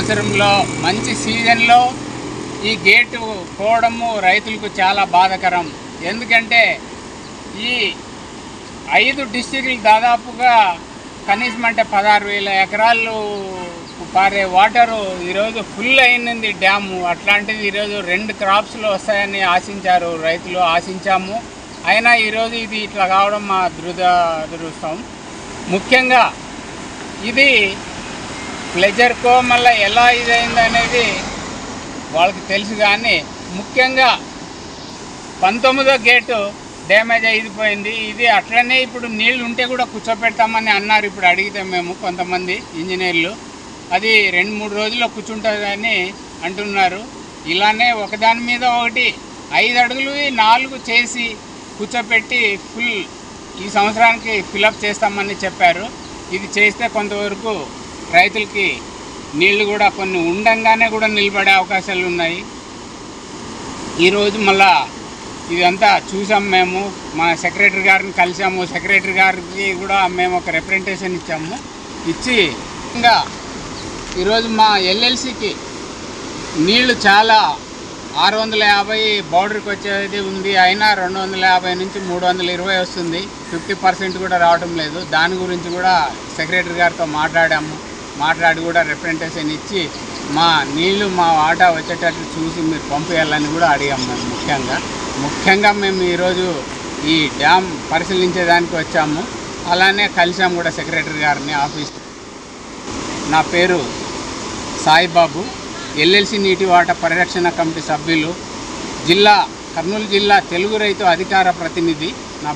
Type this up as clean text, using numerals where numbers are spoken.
సంవత్సరంలో మంచి సీజన్లో ఈ గేటు పోవడము రైతులకు చాలా బాధాకరం. ఎందుకంటే ఈ 5 డిస్ట్రిక్టులు దాదాపుగా కనీసం అంటే 16,000 ఎకరాలు పారే వాటరు ఈరోజు ఫుల్ అయినది డ్యాము. అట్లాంటిది ఈరోజు 2 క్రాప్స్లో వస్తాయని ఆశించారు రైతులు, ఆశించాము. అయినా ఈరోజు ఇది ఇట్లా కావడం మా దురదృష్టం. ముఖ్యంగా ఇది ప్లెజర్కో మళ్ళీ ఎలా ఇదైంది అనేది వాళ్ళకి తెలుసు. కానీ ముఖ్యంగా 19వ గేటు డ్యామేజ్ అయిపోయింది. ఇది అట్లనే ఇప్పుడు నీళ్ళు ఉంటే కూడా కూర్చోపెడతామని అన్నారు. ఇప్పుడు అడిగితే మేము కొంతమంది ఇంజనీర్లు అది 2-3 రోజుల్లో కూర్చుంటుందని అంటున్నారు. ఇలానే ఒకదాని మీద ఒకటి 5 అడుగులు 4 చేసి కూర్చోపెట్టి ఫుల్ ఈ సంవత్సరానికి ఫిలప్ చేస్తామని చెప్పారు. ఇది చేస్తే కొంతవరకు రైతులకి నీళ్లు కూడా కొన్ని ఉండంగానే కూడా నిలబడే అవకాశాలు ఉన్నాయి. ఈరోజు మళ్ళా ఇదంతా చూసాం. మేము మా సెక్రటరీ గారిని కలిసాము. సెక్రటరీ గారికి కూడా మేము ఒక రిప్రజెంటేషన్ ఇచ్చాము. ఇచ్చి ఇంకా ఈరోజు మా ఎల్ఎల్సికి నీళ్లు చాలా 650 బౌండరీకి వచ్చేది ఉంది. అయినా 250 నుంచి 320 వస్తుంది. 50% కూడా రావడం లేదు. దాని గురించి కూడా సెక్రటరీ గారితో మాట్లాడి కూడా రిప్రజెంటేషన్ ఇచ్చి మా నీళ్లు మా వాటా వచ్చేటట్లు చూసి మీరు పంపించాలని కూడా అడిగాము. మేము ముఖ్యంగా మేము ఈరోజు ఈ డ్యామ్ పరిశీలించేదానికి వచ్చాము. అలానే కలిసాము కూడా సెక్రటరీ గారిని ఆఫీస్. నా పేరు సాయిబాబు, ఎల్ఎల్సి నీటి వాటా పరిరక్షణ కమిటీ సభ్యులు, కర్నూలు జిల్లా తెలుగు రైతు అధికార ప్రతినిధి. నా